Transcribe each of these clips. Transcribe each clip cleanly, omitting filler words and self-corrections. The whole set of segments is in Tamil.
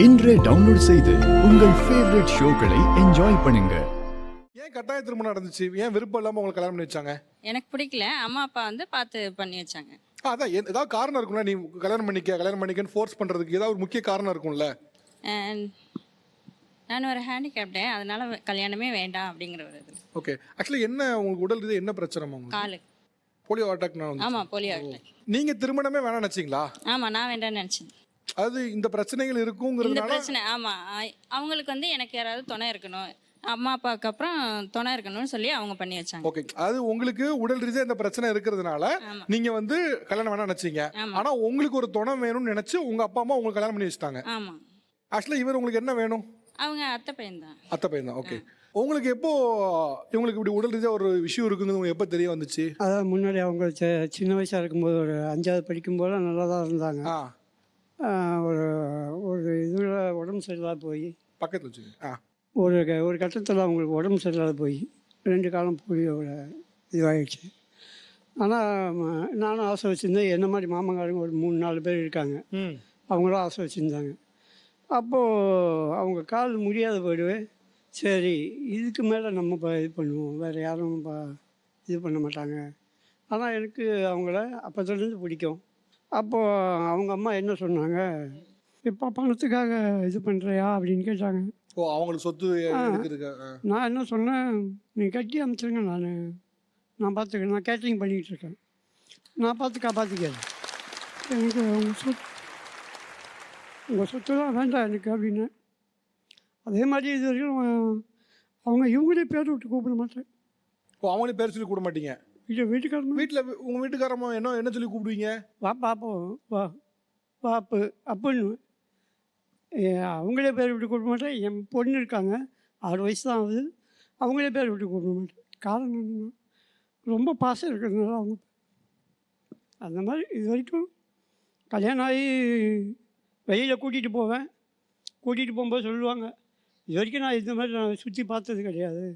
இன்றே டவுன்லோட் செய்து உங்கள் ஃபேவரட் ஷோக்களை என்ஜாய் பண்ணுங்க. ஏன் கட்டாய திருமணம் நடந்துச்சு? ஏன் விருப்பம் இல்லாம உங்களுக்கு கல்யாணம் பண்ணி வச்சாங்க? எனக்கு பிடிக்கல. அம்மா அப்பா வந்து பார்த்து பண்ணி வச்சாங்க. அதான் ஏதாவது காரணம் இருக்கும்ல, நீ கல்யாணம் பண்ணிக்கன்னு ஃபோர்ஸ் பண்றதுக்கு ஏதாவது ஒரு முக்கிய காரணம் இருக்கும்ல? And நான் ஒரு ஹேண்டிகேப்டு, அதனால கல்யாணமே வேண்டாம் அப்படிங்கிற ஒரு இது. ஓகே. ஆக்சுவலி என்ன உங்களுக்கு உடல் ரீதியா என்ன பிரச்சனை உங்களுக்கு? காலு. போலியோ அட்டாக் நான் ஆமா, போலியோ அட்டாக். நீங்க திருமணமே வேணாம்னு நினைச்சீங்களா? ஆமா, நான் வேண்டாம்னு நினைச்சேன். அது இந்த பிரச்சனைகள் இந்த இருக்குங்கிறதுனால பிரச்சனை ஆமா, அவங்களுக்கு வந்து எனக்கு யாராவது துணை இருக்கணும், அம்மா அப்பாவுக்கு அப்புறம் துணை இருக்கணும்னு சொல்லி அவங்க பண்ணி வச்சாங்க. ஓகே. அது உங்களுக்கு உடல் ரீதியா இந்த பிரச்சனை இருக்கிறதுனால ஆமா. நீங்க வந்து கல்யாணம் வேணாம்னு நினைச்சீங்க. ஆமா. ஆனா உங்களுக்கு ஒரு துணை வேணும்னு நினைச்சு உங்க அப்பா அம்மா உங்களுக்கு கல்யாணம் பண்ணி வச்சிட்டாங்க. ஆமா, ஆக்சுவலி இவர் உங்களுக்கு என்ன வேணும்? அவங்க அத்தை பையன் தான். அத்தை பையன் தான். ஓகே. உங்களுக்கு எப்போ இவங்களுக்கு இப்படி உடல் ரீதியா ஒரு விஷயம் இருக்குங்கிறது உங்களுக்கு எப்போ தெரிய வந்துச்சு? அதான் முன்னாடி அவங்க சின்ன வயசாக இருக்கும்போது ஒரு 5வது படிக்கும்போது நல்லா தான் இருந்தாங்க. ஒரு ஒரு இதில் உடம்பு சரியில்லாத போய் பக்கத்தில் வச்சுக்கோங்க. ஒரு கட்டத்தில் அவங்களுக்கு உடம்பு சரியில்லாத போய் 2 காலம் போய் ஒரு இதுவாகிடுச்சு. ஆனால் நானும் ஆசை வச்சுருந்தேன். என்ன மாதிரி மாமங்காரங்க ஒரு 3-4 பேர் இருக்காங்க, அவங்களும் ஆசை வச்சுருந்தாங்க. அப்போது அவங்க கால் முடியாத போயிடுவேன். சரி, இதுக்கு மேலே நம்ம இது பண்ணுவோம், வேறு யாரும் இது பண்ண மாட்டாங்க. ஆனால் எனக்கு அவங்கள அப்போதுலேருந்து பிடிக்கும். அப்போது அவங்க அம்மா என்ன சொன்னாங்க, இப்போ பணத்துக்காக இது பண்ணுறியா அப்படின்னு கேட்டாங்க. ஓ, அவங்களுக்கு சொத்து இருக்குதுக்கா? நான் என்ன சொன்னேன், நீங்கள் கட்டி அமைச்சிருங்க, நான் பார்த்துக்கிறேன், நான் கேட்டரிங் பண்ணிக்கிட்டு இருக்கேன், நான் பார்த்து காப்பாற்றிக்கிறேன், எனக்கு உங்கள் சொத்துலாம் வேண்டாம் எனக்கு அப்படின்னு. அதே மாதிரி இது வரைக்கும் அவங்க இவங்களே பேர் விட்டு கூப்பிட மாட்டேன். ஓ, அவங்களே பேர் சொல்லி கூப்பிட மாட்டீங்க? இல்லை, வீட்டுக்காரமா வீட்டில் உங்கள் வீட்டுக்காரம்மா என்ன சொல்லி கூப்பிடுவீங்க? வா பாப்போம், வா பாப்பு அப்படின்னு. அவங்களே பேர் விட்டு கூப்பிட மாட்டேன். என் பொண்ணு இருக்காங்க, 6 வயசு தான் ஆகுது, அவங்களே பேர் விட்டு கூப்பிட மாட்டேன். காரணம் என்னன்னா, ரொம்ப பாசம் இருக்கிறதுனால அவங்க அந்த மாதிரி. இது வரைக்கும் கல்யாணம் ஆகி வெளியில் கூட்டிகிட்டு போவேன், கூட்டிகிட்டு போகும்போது சொல்லுவாங்க, இது வரைக்கும் நான் இந்த மாதிரி நான் சுற்றி பார்த்தது கிடையாது,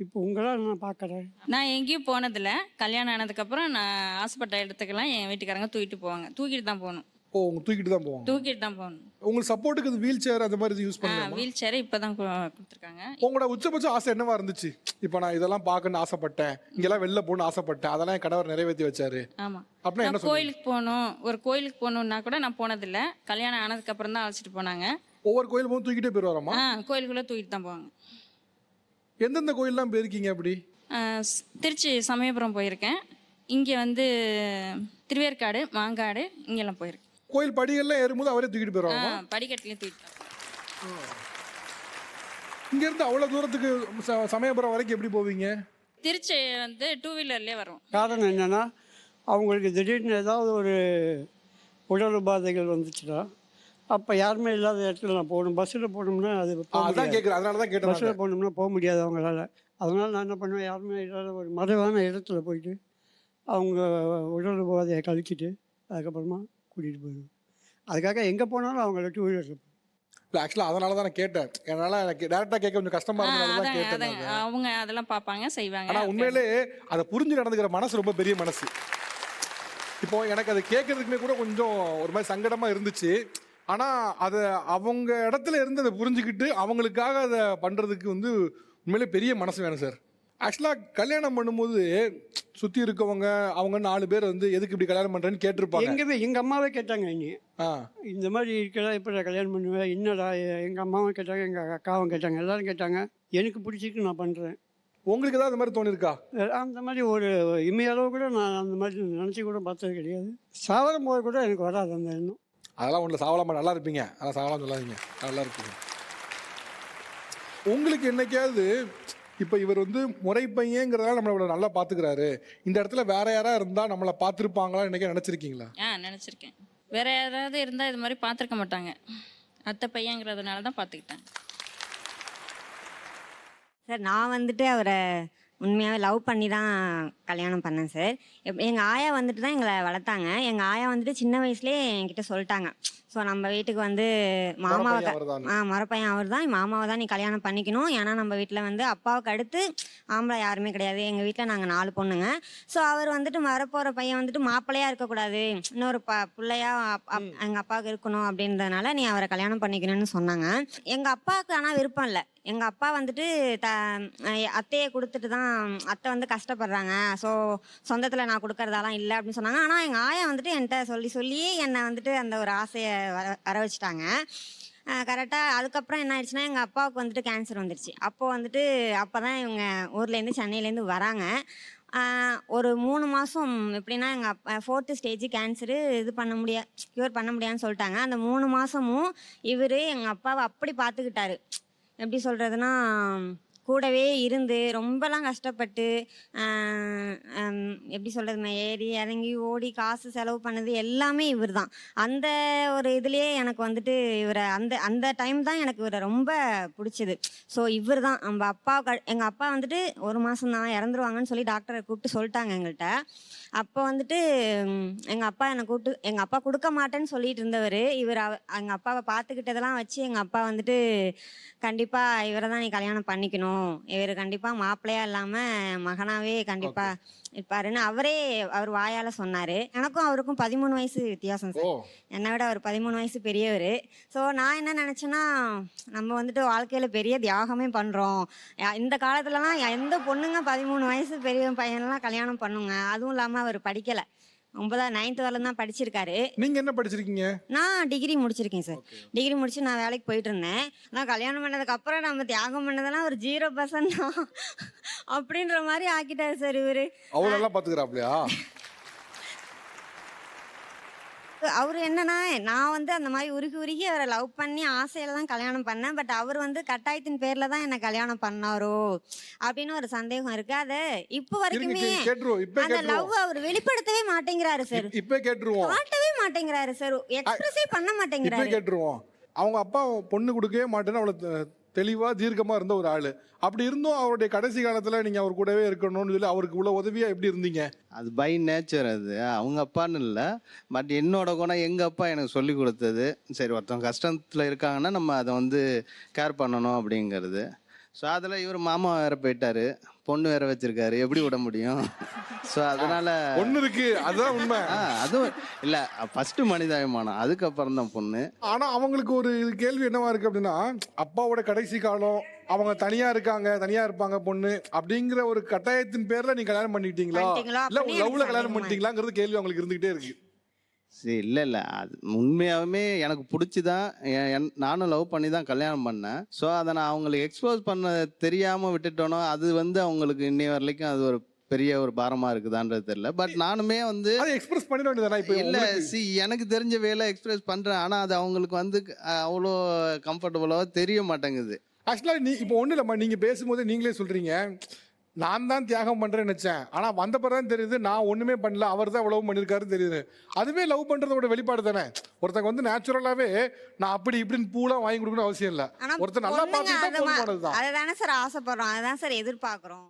இப்போ உங்களால் நான் பார்க்குறேன். நான் எங்கேயும் போனதில்ல. கல்யாணம் ஆனதுக்கப்புறம் நான் ஆசைப்பட்ட இடத்துக்கெல்லாம் என் வீட்டுக்காரங்க தூக்கிட்டு போவாங்க. தூக்கிட்டு தான் போகணும். ஓ, உங்க தூக்கிட்டு தான் போவாங்க? தூக்கிட்டு தான் போகணும். உங்களுக்கு சப்போர்ட்டுக்கு இது வீல் சேர் அந்த மாதிரி யூஸ் பண்ணுவாங்க? வீல் சேரை இப்போ தான் கொடுத்துருக்காங்க. உங்களோட உச்சபட்ச ஆசை என்னவா இருந்துச்சு? இப்போ நான் இதெல்லாம் பார்க்கணும்னு ஆசைப்பட்டேன், இங்கெல்லாம் வெளில போகணும்னு ஆசைப்பட்டேன், அதெல்லாம் என் கணவர் நிறைவேற்றி வச்சாரு. ஆமாம். அப்படின்னா என்ன சொல்லுங்க? கோயிலுக்கு போகணும், ஒரு கோயிலுக்கு போகணுன்னா கூட நான் போனதில்லை. கல்யாணம் ஆனதுக்கப்புறம் தான் அழைச்சிட்டு போனாங்க. ஒவ்வொரு கோயில் போகும் தூக்கிட்டே போயிடுவாரம்மா? கோயிலுக்குள்ளே தூக்கிட்டு தான் போவாங்க. எந்தெந்த கோயிலெலாம் போயிருக்கீங்க அப்படி? திருச்சி சமயபுரம் போயிருக்கேன். இங்கே வந்து திருவேற்காடு, மாங்காடு, இங்கெல்லாம் போயிருக்கேன். கோயில் படிகள்லாம் ஏறும்போது அவரே தூக்கிட்டு போயிடுவாங்க? படிக்கட்டுலேயும் தூக்கிட்டு. இங்கேருந்து அவ்வளோ தூரத்துக்கு சமயபுரம் வரைக்கும் எப்படி போவீங்க? திருச்சி வந்து 2 வீலர்லேயே வரும். காரணம் என்னென்னா, அவங்களுக்கு திடீர்னு ஏதாவது ஒரு உடல் உபாதைகள் வந்துச்சுன்னா, அப்போ யாருமே இல்லாத இடத்துல நான் போகணும். பஸ்ஸில் போகணும்னா அது அதான் கேட்குறேன், அதனால தான் கேட்டேன். பஸ்ஸில் போகணும்னா போக முடியாது அவங்களால. அதனால் நான் என்ன பண்ணுவேன், யாருமே இல்லாத ஒரு மறைவான இடத்துல போயிட்டு அவங்க உடல் உபாதையை கழிச்சிட்டு அதுக்கப்புறமா கூட்டிகிட்டு போயிடுவேன். அதுக்காக எங்கே போனாலும் அவங்கள 2 வீலர் இருப்பேன். இல்லை, ஆக்சுவலாக அதனால தான் நான் கேட்டேன். என்னால் எனக்கு டேரெக்டாக கேட்க கொஞ்சம் கஷ்டமாக இருந்தனால தான் கேட்டேன். அவங்க அதெல்லாம் பார்ப்பாங்க, செய்வாங்க. ஆனால் உண்மையிலே அதை புரிஞ்சு நடந்துக்கிற மனசு ரொம்ப பெரிய மனசு. இப்போ எனக்கு அதை கேட்கறதுக்குமே கூட கொஞ்சம் ஒரு மாதிரி சங்கடமாக இருந்துச்சு. ஆனால் அதை அவங்க இடத்துல இருந்து அதை புரிஞ்சுக்கிட்டு அவங்களுக்காக அதை பண்ணுறதுக்கு வந்து உண்மையிலே பெரிய மனசு வேணும் சார். ஆக்சுவலாக கல்யாணம் பண்ணும்போது சுற்றி இருக்கவங்க அவங்க 4 பேர் வந்து எதுக்கு இப்படி கல்யாணம் பண்ணுறேன்னு கேட்டிருப்பாங்க. எங்கள் அம்மாவே கேட்டாங்க, நீ இந்த மாதிரி இருக்கா, எப்படி கல்யாணம் பண்ணுவேன், என்னடா. எங்கள் அம்மாவும் கேட்டாங்க, எங்கள் அக்காவும் கேட்டாங்க, எல்லோரும் கேட்டாங்க. எனக்கு பிடிச்சிருக்கு, நான் பண்ணுறேன். உங்களுக்கு ஏதாவது அந்த மாதிரி தோணிருக்கா? அந்த மாதிரி ஒரு இமையளவு கூட நான் அந்த மாதிரி நினச்சி கூட பார்த்தது கிடையாது. சாவரம் போது கூட எனக்கு வராது அந்த எண்ணம். அதெல்லாம் ஒன்றில் சாவலாமா, நல்லா இருப்பீங்க. அதெல்லாம் சாவலாம் சொல்லாதீங்க, நல்லா இருப்பீங்க. உங்களுக்கு என்னைக்காவது இப்போ இவர் வந்து முறை பையங்கிறதால நம்மளை நல்லா பார்த்துக்கிறாரு, இந்த இடத்துல வேற யாராவது இருந்தால் நம்மளை பார்த்துருப்பாங்களா என்னைக்கா நினச்சிருக்கீங்களா? நினச்சிருக்கேன். வேற யாராவது இருந்தால் இது மாதிரி பார்த்துருக்க மாட்டாங்க. அத்தை பையங்கிறதுனால தான் பார்த்துக்கிட்டேன். சார், நான் வந்துட்டு அவரை உண்மையாகவே லவ் பண்ணி தான் கல்யாணம் பண்ணேன் சார். எங்கள் ஆயா வந்துட்டு தான் எங்களை வளர்த்தாங்க. எங்கள் ஆயா வந்துட்டு சின்ன வயசுலேயே என்கிட்ட சொல்லிட்டாங்க, ஸோ நம்ம வீட்டுக்கு வந்து மாமாவை மொறப்பையன் அவர்தான். மரப்பையன் அவர் தான், மாமாவை தான் நீ கல்யாணம் பண்ணிக்கணும். ஏன்னா நம்ம வீட்டில் வந்து அப்பாவுக்கு அடுத்து ஆம்பளை யாருமே கிடையாது. எங்கள் வீட்டில் நாங்கள் 4 பொண்ணுங்க. ஸோ அவர் வந்துட்டு வரப்போகிற பையன் வந்துட்டு மாப்பிள்ளையாக இருக்கக்கூடாது, இன்னொரு பிள்ளையா எங்கள் அப்பாவுக்கு இருக்கணும் அப்படின்றதுனால நீ அவரை கல்யாணம் பண்ணிக்கணும்னு சொன்னாங்க. எங்கள் அப்பாவுக்கு ஆனால் விருப்பம் இல்லை. எங்கள் அப்பா வந்துட்டு அத்தையை கொடுத்துட்டு தான், அத்தை வந்து கஷ்டப்படுறாங்க, ஸோ சொந்தத்தில் நான் கொடுக்கறதாலாம் இல்லை அப்படின்னு சொன்னாங்க. ஆனால் எங்கள் ஆயா வந்துட்டு என்கிட்ட சொல்லி என்னை வந்துட்டு அந்த ஒரு ஆசையை வர வச்சுட்டாங்க. கரெக்டாக அதுக்கப்புறம் என்ன ஆயிடுச்சுன்னா எங்கள் அப்பாவுக்கு வந்துட்டு கேன்சர் வந்துடுச்சு. அப்போது வந்துட்டு அப்போ தான் இவங்க ஊர்லேருந்து சென்னையிலேருந்து வராங்க. ஒரு 3 மாதம் எப்படின்னா எங்கள் அப்பா 4th ஸ்டேஜ் கேன்சரு க்யூர் பண்ண முடியாதுன்னு சொல்லிட்டாங்க. அந்த 3 மாதமும் இவர் எங்கள் அப்பாவை அப்படி பார்த்துக்கிட்டாரு. எப்படி சொல்கிறதுனா, கூடவே இருந்து ரொம்பலாம் கஷ்டப்பட்டு எப்படி சொல்கிறது, ஏறி இறங்கி ஓடி காசு செலவு பண்ணது எல்லாமே இவர் தான். அந்த ஒரு இதுலேயே எனக்கு வந்துட்டு இவரை அந்த டைம் தான் எனக்கு இவரை ரொம்ப பிடிச்சது. ஸோ இவர் தான் நம்ம அப்பா. எங்கள் அப்பா வந்துட்டு 1 மாதம் தான் இறந்துருவாங்கன்னு சொல்லி டாக்டரை கூப்பிட்டு சொல்லிட்டாங்க எங்கள்கிட்ட. அப்போ வந்துட்டு எங்கள் அப்பா கொடுக்க மாட்டேன்னு சொல்லிட்டு இருந்தவர் இவர். எங்கள் அப்பாவை பார்த்துக்கிட்டதெல்லாம் வச்சு எங்கள் அப்பா வந்துட்டு கண்டிப்பாக இவரை தான் நீ கல்யாணம் பண்ணிக்கணும், இவர் கண்டிப்பாக மாப்பிள்ளையா இல்லாமல் மகனாவே கண்டிப்பாக இருப்பாருன்னு அவர் வாயால் சொன்னார். எனக்கும் அவருக்கும் 13 வயசு வித்தியாசம் சார். என்னை விட அவர் 13 வயசு பெரியவர். ஸோ நான் என்ன நினச்சேன்னா, நம்ம வந்துட்டு வாழ்க்கையில் பெரிய தியாகமே பண்ணுறோம். இந்த காலத்துலலாம் எந்த பொண்ணுங்க 13 வயசு பெரிய பையன்லாம் கல்யாணம் பண்ணுங்க. அதுவும் இல்லாமல் அவர் படிக்கலை, 9th வரலும் தான் படிச்சிருக்காரு. நீங்க என்ன படிச்சிருக்கீங்க? நான் டிகிரி முடிச்சிருக்கேன் சார். டிகிரி முடிச்சு நான் வேலைக்கு போயிட்டு இருந்தேன். நான் கல்யாணம் பண்ணதுக்கு அப்புறம் நம்ம தியாகம் பண்ணதெல்லாம் ஒரு 0% தான் அப்படின்ற மாதிரி ஆக்கிட்டாரு சார் இவரு. அவ்வளோ நல்லா பாத்துக்கிறாப்லையா? அவர் என்னன்னா, நான் வந்து அந்த மாதிரி உருகி அவரை லவ் பண்ணி ஆசையில தான் கல்யாணம் பண்ணேன். பட் அவர் வந்து கட்டாயத்தின் பேர்ல தான் என்ன கல்யாணம் பண்ணாரோ அப்படின்னு ஒரு சந்தேகம் இருக்கு. அது இப்போ வரைக்குமே அந்த லவ் அவர் வெளிப்படுத்தவே மாட்டேங்கிறாரு சார். இப்ப கேட்டுருவோம். காட்டவே மாட்டேங்கிறாரு சார், எக்ஸ்பிரஸே பண்ண மாட்டேங்கிறாரு. இப்ப கேட்டுருவோம். அவங்க அப்பா பொண்ணு கொடுக்கவே மாட்டேன்னு அவ்வளவு தெளிவா தீர்க்கமா இருந்த ஒரு ஆளு. அப்படி இருந்தும் அவருடைய கடைசி காலத்துல நீங்க அவர் கூடவே இருக்கணும்னு சொல்லி அவருக்கு இவ்வளவு உதவியா எப்படி இருந்தீங்க? அது பை நேச்சர். அது அவங்க அப்பான்னு இல்லை, பட் என்னோட குணம் எங்கள் அப்பா எனக்கு சொல்லி கொடுத்தது. சரி, ஒருத்தவங்க கஷ்டத்தில் இருக்காங்கன்னா நம்ம அதை வந்து கேர் பண்ணணும் அப்படிங்கிறது. ஸோ அதில் இவர் மாமா வேற போயிட்டாரு, பொண்ணு வேற வச்சிருக்காரு, எப்படி விட முடியும்? ஸோ அதனால பொண்ணு இருக்கு, அதுதான் உண்மை. அதுவும் இல்லை, ஃபர்ஸ்ட் மனிதாபிமானம், அதுக்கப்புறம் தான் பொண்ணு. ஆனா அவங்களுக்கு ஒரு கேள்வி என்னவா இருக்கு அப்படின்னா, அப்பாவோட கடைசி காலம், அவங்க தனியா இருப்பாங்க பொண்ணு அப்படிங்கிற ஒரு கட்டாயத்தின் பேர்ல நீங்க கல்யாணம் பண்ணிட்டீங்களா இல்ல லவ்ல கல்யாணம் பண்ணிட்டீங்களாங்கிறது கேள்வி அவங்களுக்கு இருந்துகிட்டே இருக்கு. சரி, இல்லை அது உண்மையாகவே எனக்கு பிடிச்சிதான், நானும் லவ் பண்ணி தான் கல்யாணம் பண்ணேன். ஸோ அதை நான் அவங்களுக்கு எக்ஸ்போஸ் பண்ண தெரியாமல் விட்டுட்டோனோ, அது வந்து அவங்களுக்கு இன்னை வரைக்கும் அது ஒரு பெரிய ஒரு பாரமா இருக்குதான்றது தெரியல. பட் நானுமே வந்து எக்ஸ்பிரஸ் பண்ணிட வேண்டியதானே? இப்போ இல்ல, எனக்கு தெரிஞ்ச வேலை எக்ஸ்பிரஸ் பண்றேன், ஆனா அது அவங்களுக்கு வந்து அவ்வளோ கம்ஃபர்டபுளாக தெரிய மாட்டேங்குது. ஆக்சுவலா இப்போ ஒண்ணு இல்லம்மா, நீங்க பேசும்போது நீங்களே சொல்றீங்க, நான் தான் தியாகம் பண்றேன்னு நினைச்சேன், ஆனா வந்த பிறகு தெரியுது நான் ஒண்ணுமே பண்ணல, அவர் தான் லவ் பண்ணிருக்காருன்னு தெரியுது. அதுவே லவ் பண்றதோட வெளிப்பாடு தானே. ஒருத்தங்க வந்து நேச்சுரலாவே நான் அப்படி இப்படின்னு பூலாம் வாங்கி கொடுக்கணும் அவசியம் இல்லை. ஒருத்தர் நல்லா பார்த்துக்கிட்டா போதுமானதுதான். அதுதானே சார் ஆசைப்படுறோம், அதுதான் சார் எதிர்பார்க்கிறோம்.